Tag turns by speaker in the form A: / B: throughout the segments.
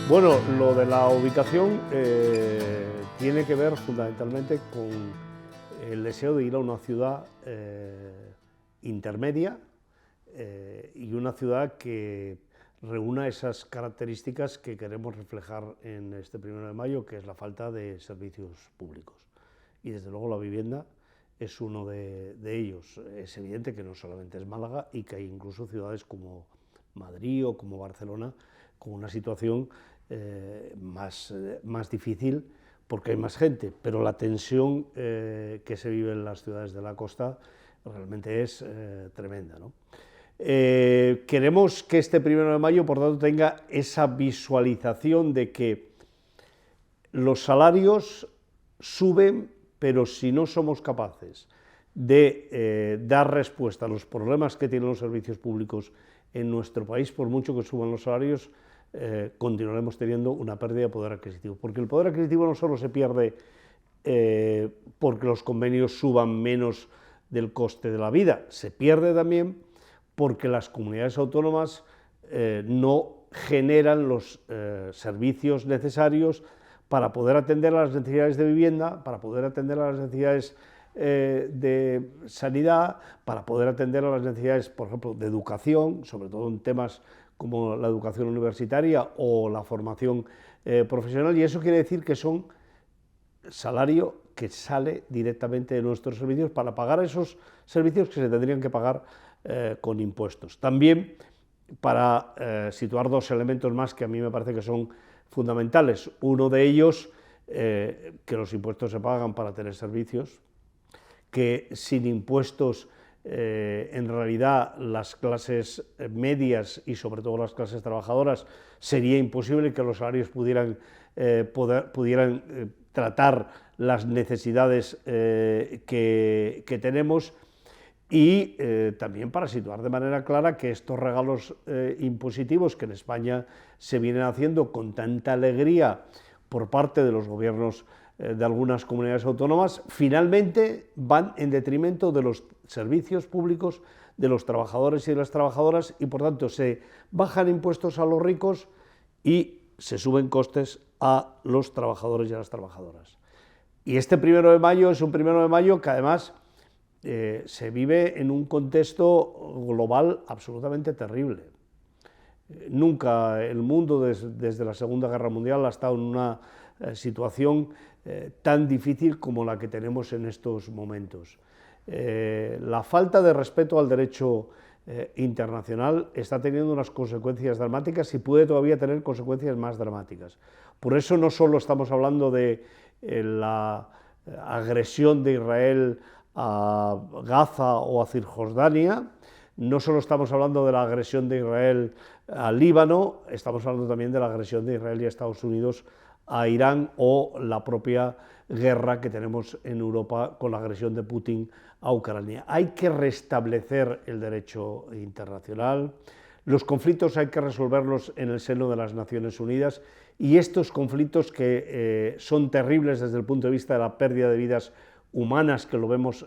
A: Bueno, lo de la ubicación tiene que ver fundamentalmente con el deseo de ir a una ciudad intermedia y una ciudad que reúna esas características que queremos reflejar en este 1 de mayo, que es la falta de servicios públicos. Y desde luego la vivienda es uno de ellos. Es evidente que no solamente es Málaga y que hay incluso ciudades como Madrid o como Barcelona con una situación más difícil porque hay más gente, pero la tensión que se vive en las ciudades de la costa realmente es tremenda, ¿no? Queremos que este 1 de mayo, por tanto, tenga esa visualización de que los salarios suben, pero si no somos capaces de dar respuesta a los problemas que tienen los servicios públicos en nuestro país, por mucho que suban los salarios, continuaremos teniendo una pérdida de poder adquisitivo. Porque el poder adquisitivo no solo se pierde porque los convenios suban menos del coste de la vida, se pierde también porque las comunidades autónomas no generan los servicios necesarios para poder atender a las necesidades de vivienda, para poder atender a las necesidades de sanidad, para poder atender a las necesidades, por ejemplo, de educación, sobre todo en temas como la educación universitaria o la formación profesional, y eso quiere decir que son salario que sale directamente de nuestros servicios para pagar esos servicios que se tendrían que pagar con impuestos. También para situar dos elementos más que a mí me parece que son fundamentales. Uno de ellos, que los impuestos se pagan para tener servicios, que sin impuestos en realidad las clases medias y sobre todo las clases trabajadoras sería imposible que los salarios pudieran tratar las necesidades que tenemos, y también para situar de manera clara que estos regalos impositivos que en España se vienen haciendo con tanta alegría por parte de los gobiernos de algunas comunidades autónomas, finalmente van en detrimento de los servicios públicos, de los trabajadores y de las trabajadoras, y por tanto se bajan impuestos a los ricos y se suben costes a los trabajadores y a las trabajadoras. Y este 1 de mayo es un 1 de mayo que además se vive en un contexto global absolutamente terrible. Nunca el mundo desde la Segunda Guerra Mundial ha estado en una situación tan difícil como la que tenemos en estos momentos. La falta de respeto al derecho internacional está teniendo unas consecuencias dramáticas y puede todavía tener consecuencias más dramáticas. Por eso no solo estamos hablando de la agresión de Israel a Gaza o a Cisjordania, no solo estamos hablando de la agresión de Israel al Líbano, estamos hablando también de la agresión de Israel y Estados Unidos a Irán, o la propia guerra que tenemos en Europa con la agresión de Putin a Ucrania. Hay que restablecer el derecho internacional, los conflictos hay que resolverlos en el seno de las Naciones Unidas, y estos conflictos que son terribles desde el punto de vista de la pérdida de vidas humanas, que lo vemos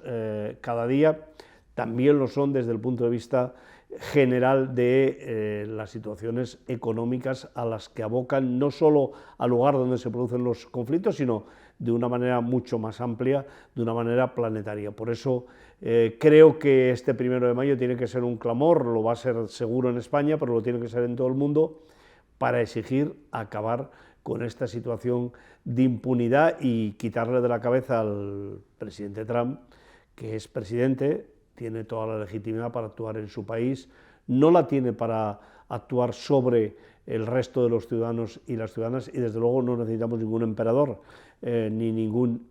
A: cada día, también lo son desde el punto de vista general de las situaciones económicas a las que abocan no solo al lugar donde se producen los conflictos, sino de una manera mucho más amplia, de una manera planetaria. Por eso creo que este 1 de mayo tiene que ser un clamor, lo va a ser seguro en España, pero lo tiene que ser en todo el mundo, para exigir acabar con esta situación de impunidad y quitarle de la cabeza al presidente Trump, que es presidente, tiene toda la legitimidad para actuar en su país, no la tiene para actuar sobre el resto de los ciudadanos y las ciudadanas, y desde luego no necesitamos ningún emperador ni ningún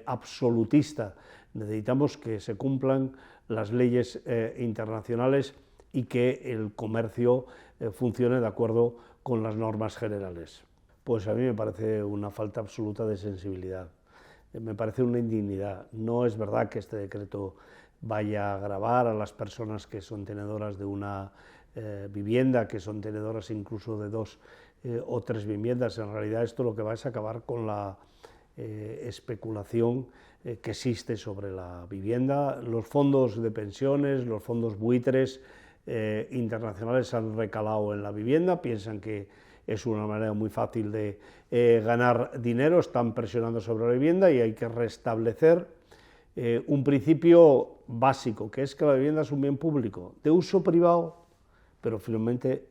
A: absolutista. Necesitamos que se cumplan las leyes internacionales y que el comercio funcione de acuerdo con las normas generales. Pues a mí me parece una falta absoluta de sensibilidad, me parece una indignidad. No es verdad que este decreto vaya a agravar a las personas que son tenedoras de una vivienda, que son tenedoras incluso de 2 o 3 viviendas. En realidad esto lo que va es acabar con la especulación que existe sobre la vivienda. Los fondos de pensiones, los fondos buitres internacionales han recalado en la vivienda, piensan que es una manera muy fácil de ganar dinero, están presionando sobre la vivienda y hay que restablecer un principio básico, que es que la vivienda es un bien público, de uso privado, pero finalmente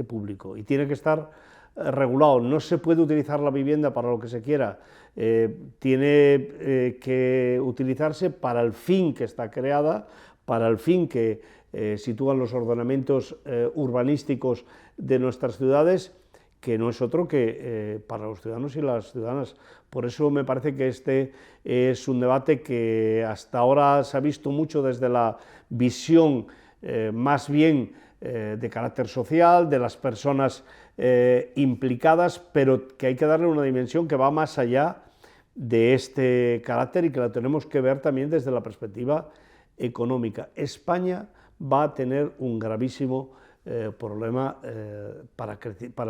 A: público, y tiene que estar regulado. No se puede utilizar la vivienda para lo que se quiera, tiene que utilizarse para el fin que está creada, para el fin que sitúan los ordenamientos urbanísticos de nuestras ciudades, que no es otro que para los ciudadanos y las ciudadanas. Por eso me parece que este es un debate que hasta ahora se ha visto mucho desde la visión más bien de carácter social, de las personas implicadas, pero que hay que darle una dimensión que va más allá de este carácter y que la tenemos que ver también desde la perspectiva económica. España va a tener un gravísimo problema para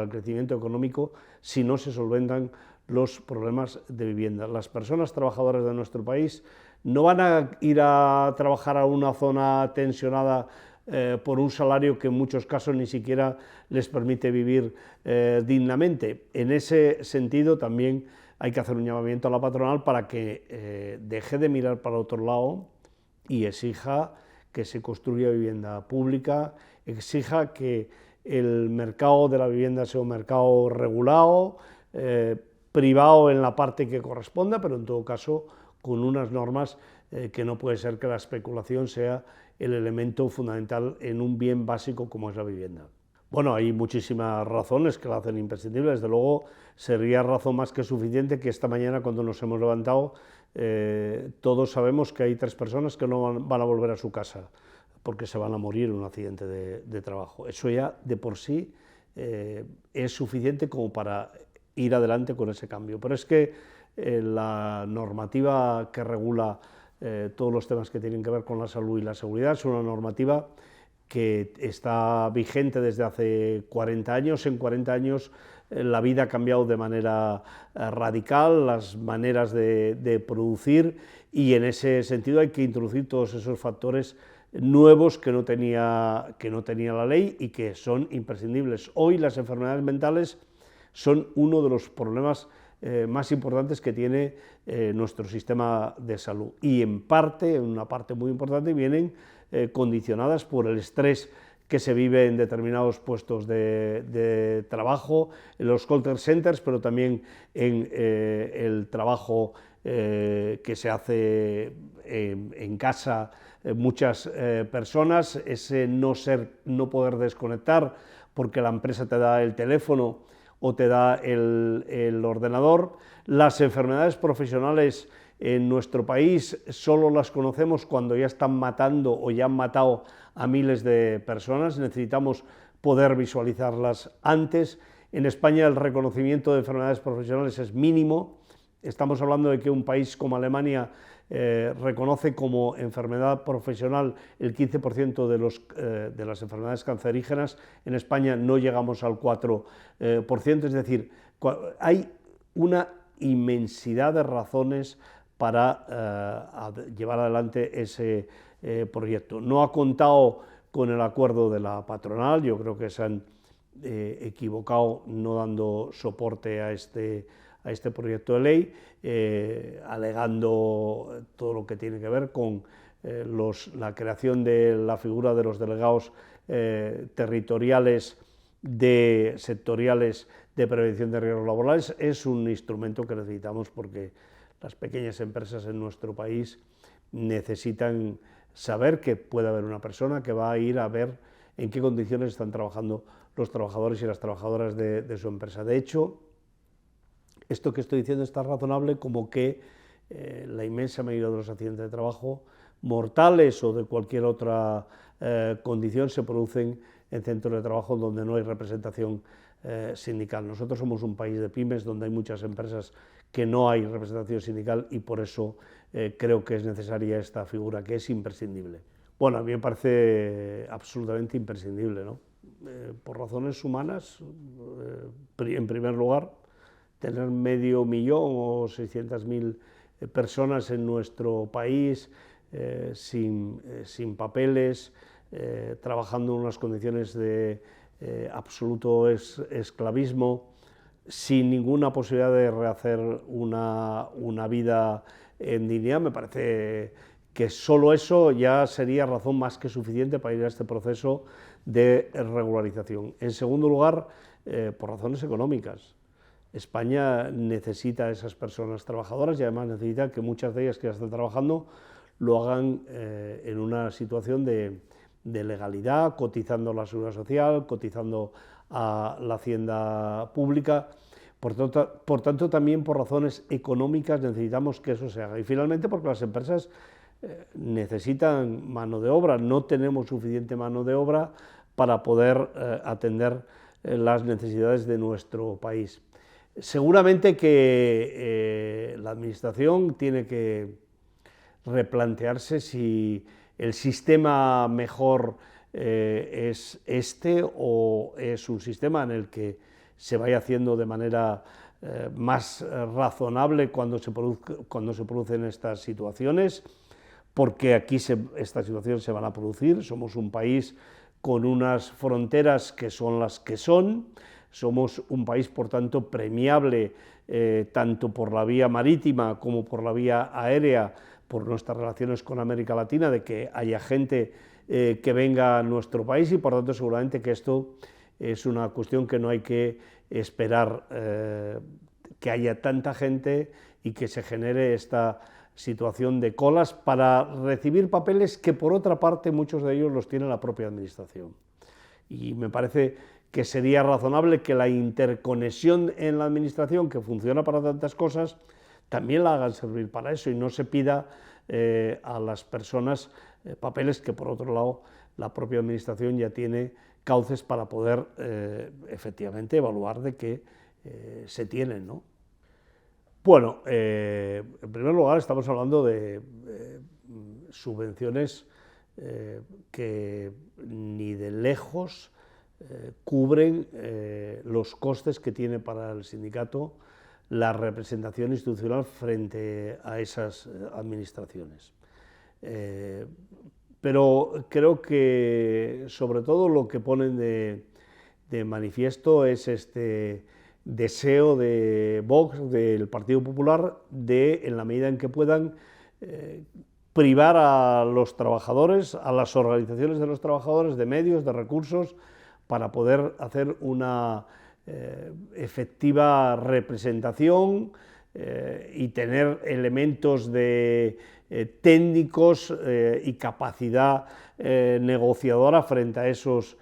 A: el crecimiento económico si no se solventan los problemas de vivienda. Las personas trabajadoras de nuestro país no van a ir a trabajar a una zona tensionada por un salario que en muchos casos ni siquiera les permite vivir dignamente. En ese sentido también hay que hacer un llamamiento a la patronal para que deje de mirar para otro lado y exija que se construya vivienda pública, exija que el mercado de la vivienda sea un mercado regulado, privado en la parte que corresponda, pero en todo caso con unas normas que no puede ser que la especulación sea el elemento fundamental en un bien básico como es la vivienda. Bueno, hay muchísimas razones que la hacen imprescindible. Desde luego sería razón más que suficiente que esta mañana, cuando nos hemos levantado, todos sabemos que hay 3 personas que no van a volver a su casa porque se van a morir en un accidente de trabajo. Eso ya de por sí es suficiente como para ir adelante con ese cambio. Pero es que la normativa que regula todos los temas que tienen que ver con la salud y la seguridad es una normativa que está vigente desde hace 40 años. En 40 años la vida ha cambiado de manera radical, las maneras de producir, y en ese sentido hay que introducir todos esos factores nuevos que no tenía la ley y que son imprescindibles. Hoy las enfermedades mentales son uno de los problemas más importantes que tiene nuestro sistema de salud, y en una parte muy importante, vienen condicionadas por el estrés que se vive en determinados puestos de trabajo, en los call centers, pero también en el trabajo que se hace en casa, muchas personas, ese no poder desconectar porque la empresa te da el teléfono o te da el ordenador. Las enfermedades profesionales en nuestro país solo las conocemos cuando ya están matando o ya han matado a miles de personas. Necesitamos poder visualizarlas antes. En España el reconocimiento de enfermedades profesionales es mínimo. Estamos hablando de que un país como Alemania reconoce como enfermedad profesional el 15% de las enfermedades cancerígenas. En España no llegamos al 4%, es decir, hay una inmensidad de razones para llevar adelante ese proyecto. No ha contado con el acuerdo de la patronal. Yo creo que se han equivocado no dando soporte a este proyecto de ley, alegando todo lo que tiene que ver con la creación de la figura de los delegados territoriales sectoriales de prevención de riesgos laborales. Es un instrumento que necesitamos porque las pequeñas empresas en nuestro país necesitan saber que puede haber una persona que va a ir a ver en qué condiciones están trabajando los trabajadores y las trabajadoras de su empresa. De hecho, esto que estoy diciendo es tan razonable como que la inmensa mayoría de los accidentes de trabajo mortales o de cualquier otra condición se producen en centros de trabajo donde no hay representación sindical. Nosotros somos un país de pymes donde hay muchas empresas que no hay representación sindical, y por eso creo que es necesaria esta figura, que es imprescindible. Bueno, a mí me parece absolutamente imprescindible, ¿no? Por razones humanas, en primer lugar, tener 500.000 o 600.000 personas en nuestro país sin papeles, trabajando en unas condiciones de absoluto esclavismo, sin ninguna posibilidad de rehacer una vida en dignidad. Me parece que solo eso ya sería razón más que suficiente para ir a este proceso de regularización. En segundo lugar, por razones económicas. España necesita a esas personas trabajadoras y además necesita que muchas de ellas que ya están trabajando lo hagan en una situación de legalidad, cotizando a la Seguridad Social, cotizando a la Hacienda Pública. Por tanto, también por razones económicas necesitamos que eso se haga. Y finalmente, porque las empresas necesitan mano de obra, no tenemos suficiente mano de obra para poder atender las necesidades de nuestro país. Seguramente que la Administración tiene que replantearse si el sistema mejor es este o es un sistema en el que se vaya haciendo de manera más razonable cuando se producen estas situaciones, porque aquí estas situaciones se van a producir. Somos un país con unas fronteras que son las que son, somos un país, por tanto, premiable tanto por la vía marítima como por la vía aérea, por nuestras relaciones con América Latina, de que haya gente que venga a nuestro país, y por tanto seguramente que esto es una cuestión que no hay que esperar que haya tanta gente y que se genere esta situación de colas para recibir papeles que, por otra parte, muchos de ellos los tiene la propia Administración. Y me parece que sería razonable que la interconexión en la Administración, que funciona para tantas cosas, también la hagan servir para eso y no se pida a las personas papeles que, por otro lado, la propia Administración ya tiene cauces para poder efectivamente evaluar de que se tienen, ¿no? Bueno, en primer lugar estamos hablando de subvenciones que ni de lejos cubren los costes que tiene para el sindicato la representación institucional frente a esas administraciones. Pero creo que sobre todo lo que ponen de manifiesto es este deseo de Vox, del Partido Popular, de, en la medida en que puedan, privar a los trabajadores, a las organizaciones de los trabajadores, de medios, de recursos, para poder hacer una efectiva representación y tener elementos técnicos y capacidad negociadora frente a esos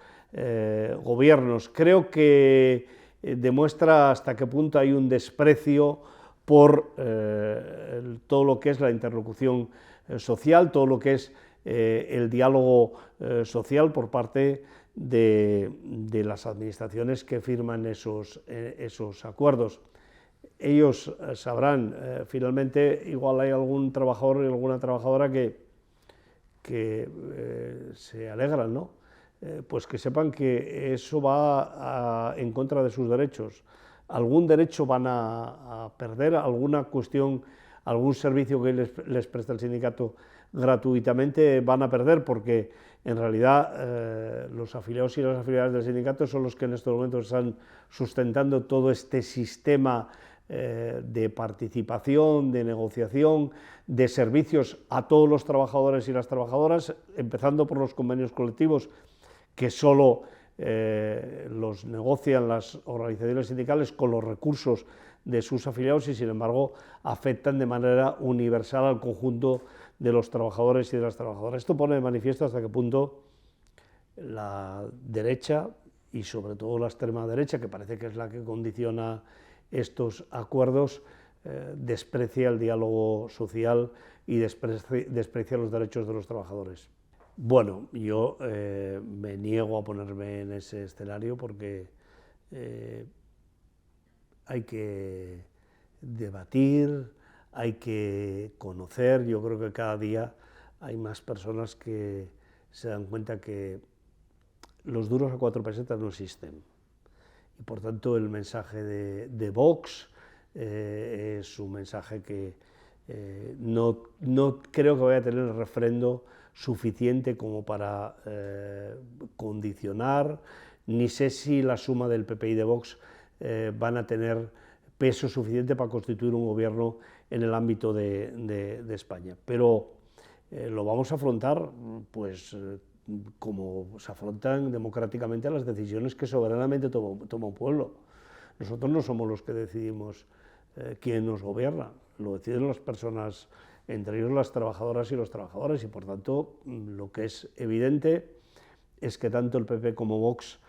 A: gobiernos. Creo que demuestra hasta qué punto hay un desprecio por todo lo que es la interlocución social, todo lo que es el diálogo social por parte de las administraciones que firman esos acuerdos. Ellos sabrán, finalmente, igual hay algún trabajador y alguna trabajadora que se alegran, ¿no? Pues que sepan que eso va en contra de sus derechos. Algún derecho van a perder, alguna cuestión, algún servicio que les presta el sindicato gratuitamente van a perder, porque en realidad los afiliados y las afiliadas del sindicato son los que en estos momentos están sustentando todo este sistema de participación, de negociación, de servicios a todos los trabajadores y las trabajadoras, empezando por los convenios colectivos, que solo los negocian las organizaciones sindicales con los recursos de sus afiliados y, sin embargo, afectan de manera universal al conjunto de los trabajadores y de las trabajadoras. Esto pone de manifiesto hasta qué punto la derecha, y sobre todo la extrema derecha, que parece que es la que condiciona estos acuerdos, desprecia el diálogo social y desprecia los derechos de los trabajadores. Bueno, yo me niego a ponerme en ese escenario porque hay que debatir, hay que conocer. Yo creo que cada día hay más personas que se dan cuenta que los duros a 4 pesetas no existen. Y por tanto el mensaje de Vox es un mensaje que no creo que vaya a tener refrendo suficiente como para condicionar ni sé si la suma del PP y de Vox van a tener peso suficiente para constituir un gobierno en el ámbito de España. Pero lo vamos a afrontar pues como se afrontan democráticamente las decisiones que soberanamente toma un pueblo. Nosotros no somos los que decidimos quién nos gobierna, lo deciden las personas, entre ellos las trabajadoras y los trabajadores, y por tanto lo que es evidente es que tanto el PP como Vox,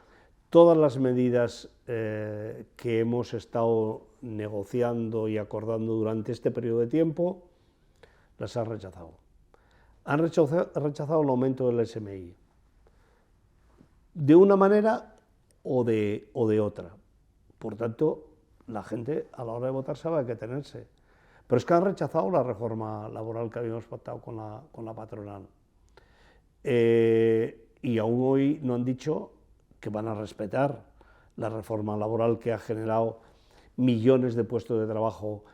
A: todas las medidas que hemos estado negociando y acordando durante este periodo de tiempo, las han rechazado. Han rechazado el aumento del SMI, de una manera o de otra. Por tanto, la gente a la hora de votar sabe que tenerse. Pero es que han rechazado la reforma laboral que habíamos pactado con la patronal. Y aún hoy no han dicho que van a respetar la reforma laboral que ha generado millones de puestos de trabajo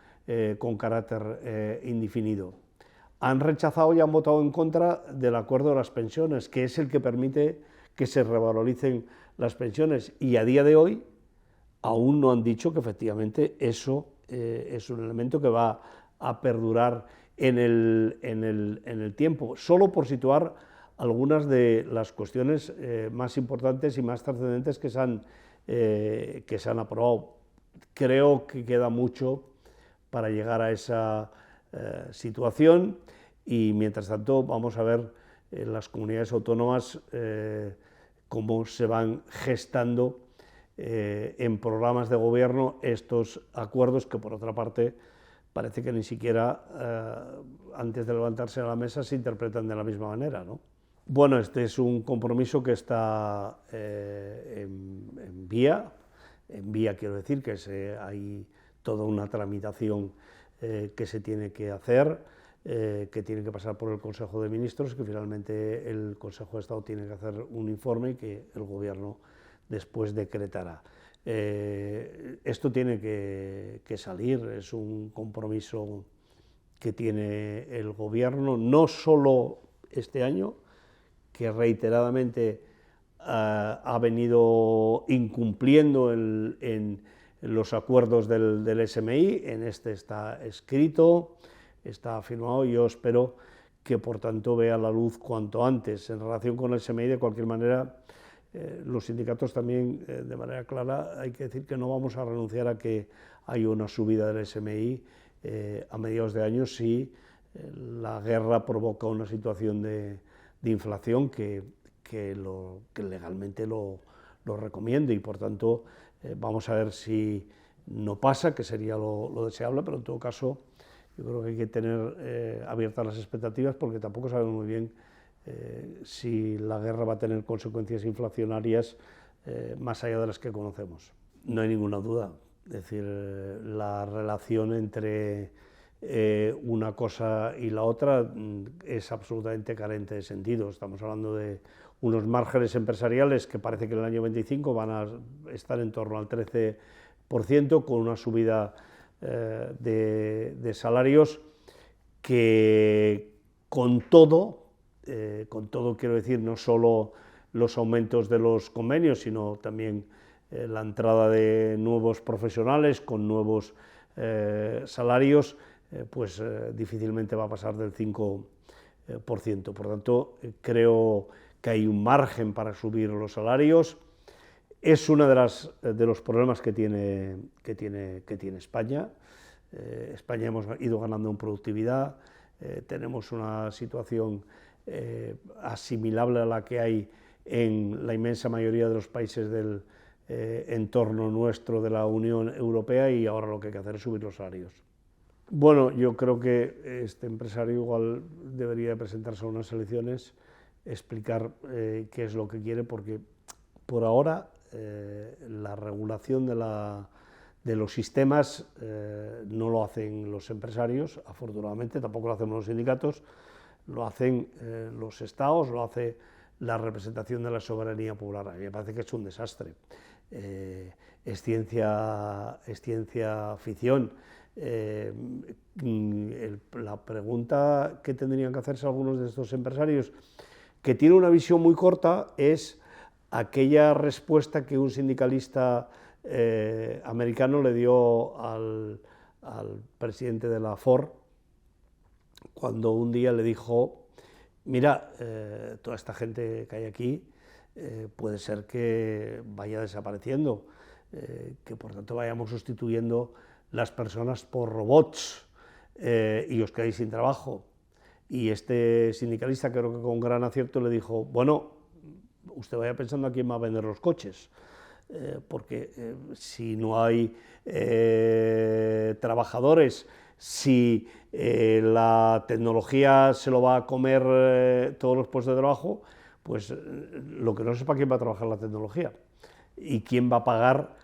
A: con carácter indefinido. Han rechazado y han votado en contra del acuerdo de las pensiones, que es el que permite que se revaloricen las pensiones, y a día de hoy aún no han dicho que efectivamente eso es un elemento que va a perdurar en el tiempo, solo por situar algunas de las cuestiones más importantes y más trascendentes que se han aprobado. Creo que queda mucho para llegar a esa situación, y mientras tanto vamos a ver en las comunidades autónomas cómo se van gestando en programas de gobierno estos acuerdos que, por otra parte, parece que ni siquiera antes de levantarse a la mesa se interpretan de la misma manera, ¿no? Bueno, este es un compromiso que está en vía quiero decir que hay toda una tramitación que se tiene que hacer, que tiene que pasar por el Consejo de Ministros, que finalmente el Consejo de Estado tiene que hacer un informe y que el Gobierno después decretará. Esto tiene que salir, es un compromiso que tiene el Gobierno, no solo este año, que reiteradamente ha venido incumpliendo en los acuerdos del SMI, en este está escrito, está firmado, y yo espero que por tanto vea la luz cuanto antes. En relación con el SMI, de cualquier manera, los sindicatos también, de manera clara, hay que decir que no vamos a renunciar a que haya una subida del SMI a mediados de año si la guerra provoca una situación de inflación que legalmente lo recomiende, y por tanto vamos a ver si no pasa, que sería lo deseable, pero en todo caso yo creo que hay que tener abiertas las expectativas, porque tampoco sabemos muy bien si la guerra va a tener consecuencias inflacionarias más allá de las que conocemos. No hay ninguna duda, es decir, la relación entre una cosa y la otra es absolutamente carente de sentido. Estamos hablando de unos márgenes empresariales que parece que en el año 25 van a estar en torno al 13%, con una subida de salarios que con todo quiero decir, no solo los aumentos de los convenios, sino también la entrada de nuevos profesionales con nuevos salarios, pues difícilmente va a pasar del 5%. Por tanto, creo que hay un margen para subir los salarios. Es uno de los problemas que tiene España. España hemos ido ganando en productividad, tenemos una situación asimilable a la que hay en la inmensa mayoría de los países del entorno nuestro de la Unión Europea, y ahora lo que hay que hacer es subir los salarios. Bueno, yo creo que este empresario igual debería presentarse a unas elecciones, explicar qué es lo que quiere, porque por ahora la regulación de los sistemas no lo hacen los empresarios, afortunadamente, tampoco lo hacen los sindicatos, lo hacen los estados, lo hace la representación de la soberanía popular. A mí me parece que es un desastre. Es ciencia ficción. La pregunta que tendrían que hacerse algunos de estos empresarios, que tienen una visión muy corta, es aquella respuesta que un sindicalista americano le dio al presidente de la Ford, cuando un día le dijo: mira, toda esta gente que hay aquí puede ser que vaya desapareciendo, que por tanto vayamos sustituyendo las personas por robots y os quedáis sin trabajo. Y este sindicalista, creo que con gran acierto, le dijo: bueno, usted vaya pensando a quién va a vender los coches, porque si no hay trabajadores, si la tecnología se lo va a comer todos los puestos de trabajo, pues lo que no sé es para quién va a trabajar la tecnología y quién va a pagar,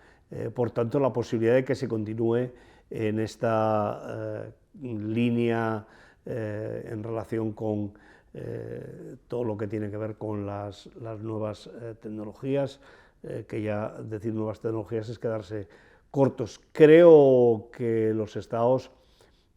A: por tanto, la posibilidad de que se continúe en esta línea en relación con todo lo que tiene que ver con las nuevas tecnologías, que ya decir nuevas tecnologías es quedarse cortos. Creo que los estados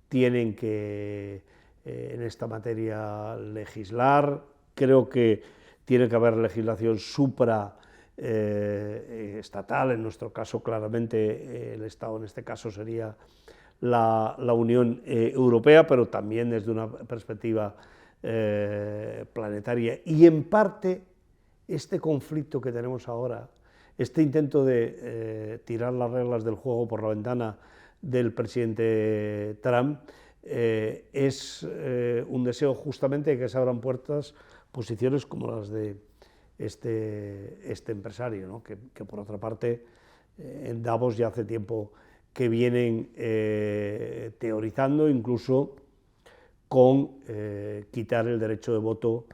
A: tienen que en esta materia legislar, creo que tiene que haber legislación supraestatal, en nuestro caso claramente el Estado en este caso sería la Unión Europea, pero también desde una perspectiva planetaria. Y en parte este conflicto que tenemos ahora, este intento de tirar las reglas del juego por la ventana del presidente Trump, es un deseo justamente de que se abran puertas, posiciones como las de este empresario, ¿no? que por otra parte en Davos ya hace tiempo que vienen teorizando incluso con quitar el derecho de voto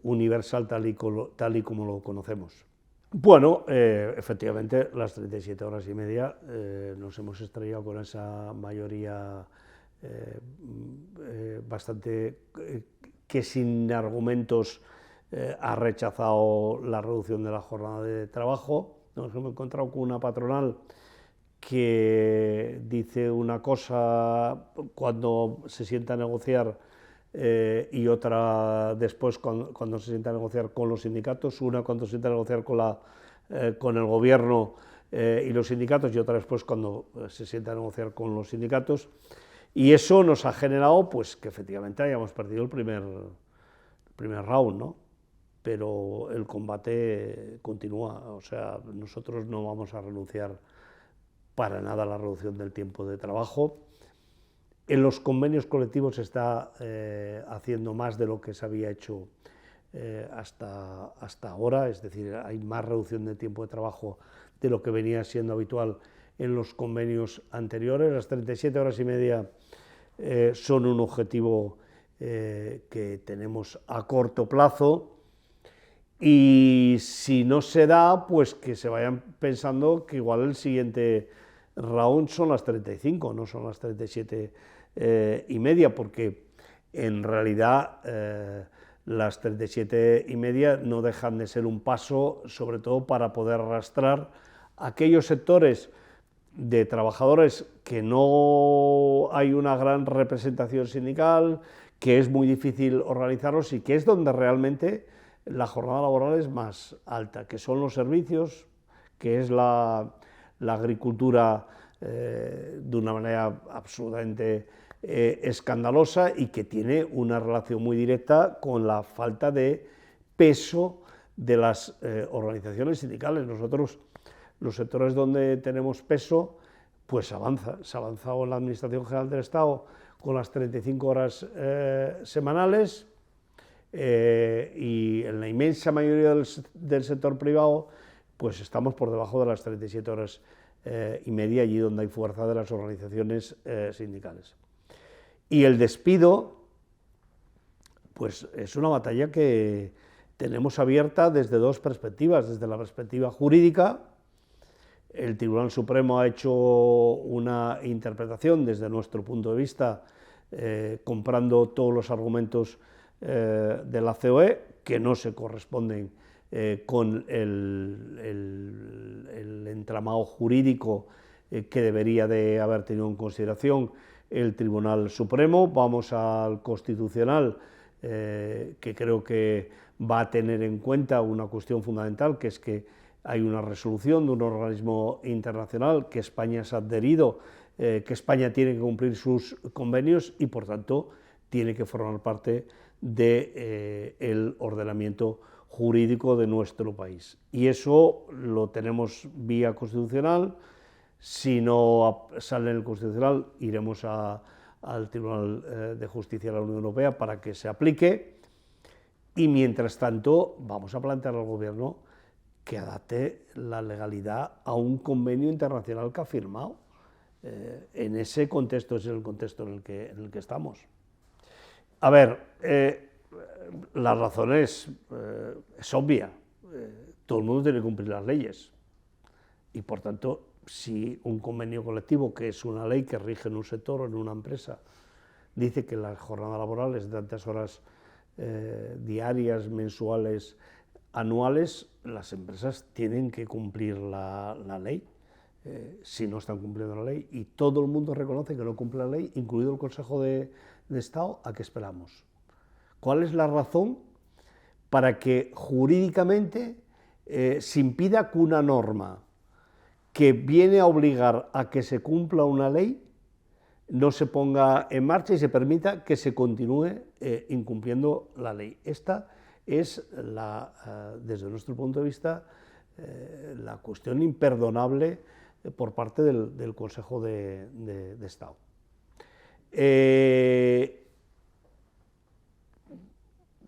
A: universal tal y como lo conocemos. Bueno, efectivamente, las 37 horas y media nos hemos estrellado con esa mayoría bastante que sin argumentos ha rechazado la reducción de la jornada de trabajo. Nos hemos encontrado con una patronal que dice una cosa cuando se sienta a negociar y otra después cuando se sienta a negociar con los sindicatos, una cuando se sienta a negociar con el gobierno y los sindicatos y otra después cuando se sienta a negociar con los sindicatos, y eso nos ha generado pues que efectivamente hayamos perdido el primer round, ¿no? Pero el combate continúa, o sea, nosotros no vamos a renunciar para nada a la reducción del tiempo de trabajo. En los convenios colectivos se está haciendo más de lo que se había hecho hasta ahora, es decir, hay más reducción de tiempo de trabajo de lo que venía siendo habitual en los convenios anteriores. Las 37 horas y media son un objetivo que tenemos a corto plazo, y si no se da, pues que se vayan pensando que igual el siguiente round son las 35, no son las 37 y media, porque en realidad las 37 y media no dejan de ser un paso, sobre todo para poder arrastrar aquellos sectores de trabajadores que no hay una gran representación sindical, que es muy difícil organizarlos y que es donde realmente la jornada laboral es más alta, que son los servicios, que es la agricultura de una manera absolutamente escandalosa y que tiene una relación muy directa con la falta de peso de las organizaciones sindicales. Nosotros, los sectores donde tenemos peso, pues se ha avanzado en la Administración General del Estado con las 35 horas semanales, y en la inmensa mayoría del sector privado pues estamos por debajo de las 37 horas y media, allí donde hay fuerza de las organizaciones sindicales. Y el despido pues es una batalla que tenemos abierta desde dos perspectivas. Desde la perspectiva jurídica, el Tribunal Supremo ha hecho una interpretación desde nuestro punto de vista comprando todos los argumentos de la COE, que no se corresponden con el entramado jurídico que debería de haber tenido en consideración el Tribunal Supremo. Vamos al Constitucional que creo que va a tener en cuenta una cuestión fundamental, que es que hay una resolución de un organismo internacional que España se ha adherido, que España tiene que cumplir sus convenios y, por tanto, tiene que formar parte del ordenamiento jurídico de nuestro país. Y eso lo tenemos vía constitucional. Si no sale en el Constitucional, iremos al Tribunal de Justicia de la Unión Europea para que se aplique, y mientras tanto vamos a plantear al Gobierno que adapte la legalidad a un convenio internacional que ha firmado. En ese contexto es el contexto en el que estamos. A ver, la razón es obvia. Todo el mundo tiene que cumplir las leyes y, por tanto, si un convenio colectivo, que es una ley que rige en un sector o en una empresa, dice que la jornada laboral es de tantas horas diarias, mensuales, anuales, las empresas tienen que cumplir la ley. Si no están cumpliendo la ley, y todo el mundo reconoce que no cumple la ley, incluido el Consejo de Estado, ¿a qué esperamos? ¿Cuál es la razón para que jurídicamente se impida que una norma que viene a obligar a que se cumpla una ley no se ponga en marcha y se permita que se continúe incumpliendo la ley? Esta es, desde nuestro punto de vista, la cuestión imperdonable por parte del Consejo de Estado.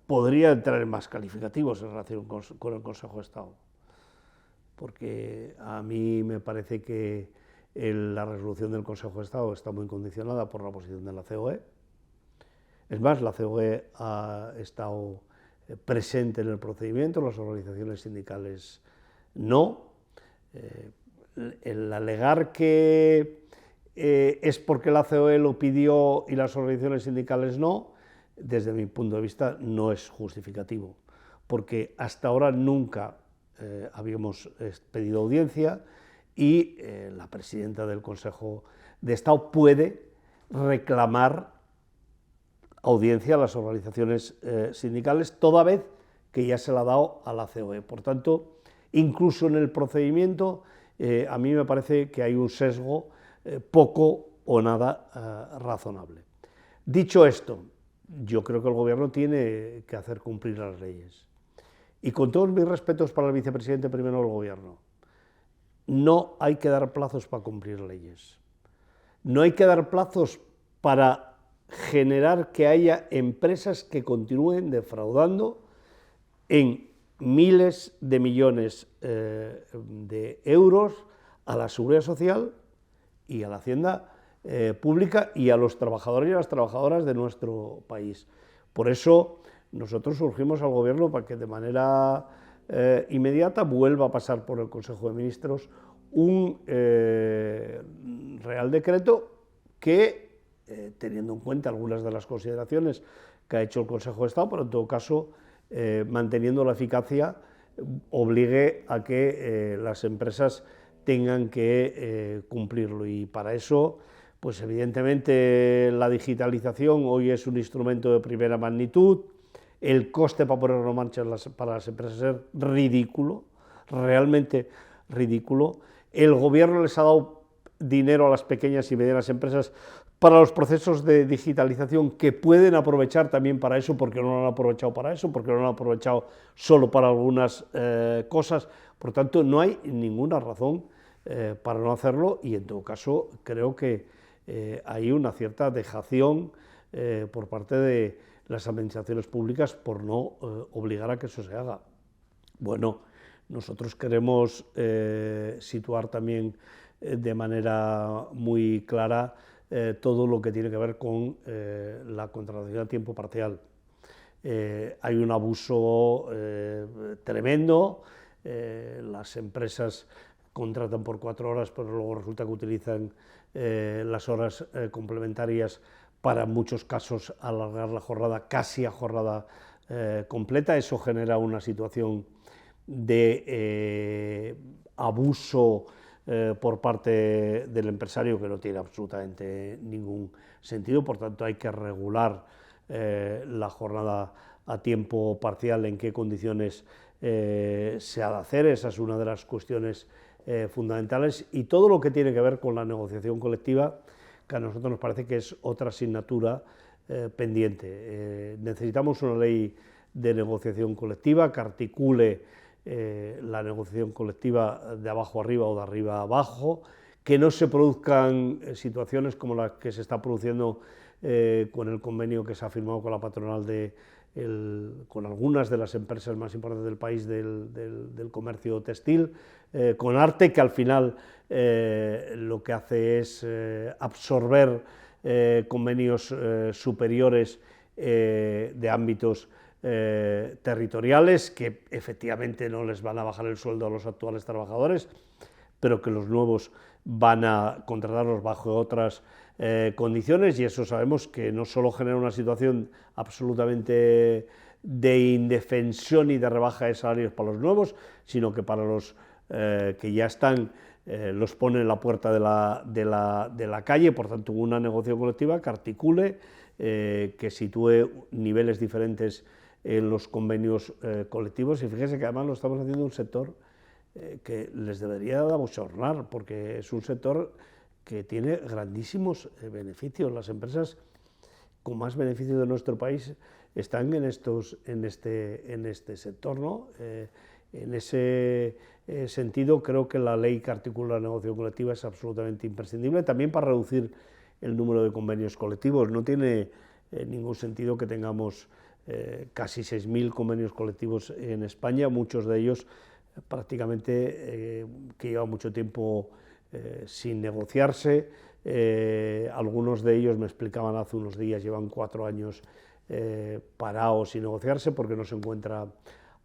A: Podría entrar en más calificativos en relación con el Consejo de Estado, porque a mí me parece que la resolución del Consejo de Estado está muy condicionada por la posición de la COE. Es más, la COE ha estado presente en el procedimiento, las organizaciones sindicales no. El alegar que es porque la COE lo pidió y las organizaciones sindicales no, desde mi punto de vista no es justificativo, porque hasta ahora nunca habíamos pedido audiencia, y la presidenta del Consejo de Estado puede reclamar audiencia a las organizaciones sindicales, toda vez que ya se la ha dado a la COE. Por tanto, incluso en el procedimiento, a mí me parece que hay un sesgo poco o nada razonable. Dicho esto, yo creo que el Gobierno tiene que hacer cumplir las leyes. Y con todos mis respetos para el vicepresidente primero del Gobierno, no hay que dar plazos para cumplir leyes. No hay que dar plazos para generar que haya empresas que continúen defraudando en miles de millones de euros a la Seguridad Social y a la Hacienda pública y a los trabajadores y a las trabajadoras de nuestro país. Por eso nosotros urgimos al Gobierno para que de manera inmediata vuelva a pasar por el Consejo de Ministros un Real Decreto que, teniendo en cuenta algunas de las consideraciones que ha hecho el Consejo de Estado, pero en todo caso, manteniendo la eficacia, obligue a que las empresas tengan que cumplirlo. Y para eso, pues evidentemente la digitalización hoy es un instrumento de primera magnitud. El coste para ponerlo en marcha para las empresas es ridículo, realmente ridículo. El Gobierno les ha dado dinero a las pequeñas y medianas empresas para los procesos de digitalización, que pueden aprovechar también para eso, porque no lo han aprovechado para eso, porque no lo han aprovechado solo para algunas cosas. Por tanto, no hay ninguna razón para no hacerlo, y en todo caso creo que hay una cierta dejación por parte de las administraciones públicas por no obligar a que eso se haga. Bueno, nosotros queremos situar también de manera muy clara todo lo que tiene que ver con la contratación a tiempo parcial. Hay un abuso tremendo. Las empresas contratan por 4 horas, pero luego resulta que utilizan las horas complementarias para, en muchos casos, alargar la jornada casi a jornada completa. Eso genera una situación de abuso por parte del empresario que no tiene absolutamente ningún sentido. Por tanto, hay que regular la jornada a tiempo parcial, en qué condiciones se ha de hacer. Esa es una de las cuestiones fundamentales, y todo lo que tiene que ver con la negociación colectiva, que a nosotros nos parece que es otra asignatura pendiente. Necesitamos una ley de negociación colectiva que articule la negociación colectiva de abajo arriba o de arriba abajo, que no se produzcan situaciones como las que se está produciendo con el convenio que se ha firmado con la patronal con algunas de las empresas más importantes del país del comercio textil, con Arte, que al final lo que hace es absorber convenios superiores de ámbitos territoriales, que efectivamente no les van a bajar el sueldo a los actuales trabajadores, pero que los nuevos van a contratarlos bajo otras condiciones, y eso sabemos que no solo genera una situación absolutamente de indefensión y de rebaja de salarios para los nuevos, sino que para los que ya están los pone en la puerta de la calle. Por tanto, una negociación colectiva que articule, que sitúe niveles diferentes en los convenios colectivos, y fíjese que además lo estamos haciendo en un sector que les debería abochornar, porque es un sector que tiene grandísimos beneficios. Las empresas con más beneficios de nuestro país están en este sector, ¿no? En ese sentido, creo que la ley que articula la negociación colectiva es absolutamente imprescindible, también para reducir el número de convenios colectivos. No tiene ningún sentido que tengamos casi 6.000 convenios colectivos en España, muchos de ellos prácticamente que llevan mucho tiempo sin negociarse. Algunos de ellos, me explicaban hace unos días, llevan 4 años parados sin negociarse porque no se encuentra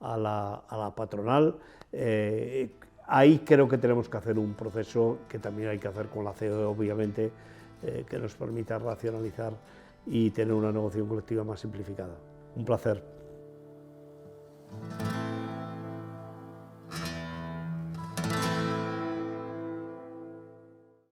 A: a la patronal. Ahí creo que tenemos que hacer un proceso que también hay que hacer con la COE, obviamente, que nos permita racionalizar y tener una negociación colectiva más simplificada. Un placer.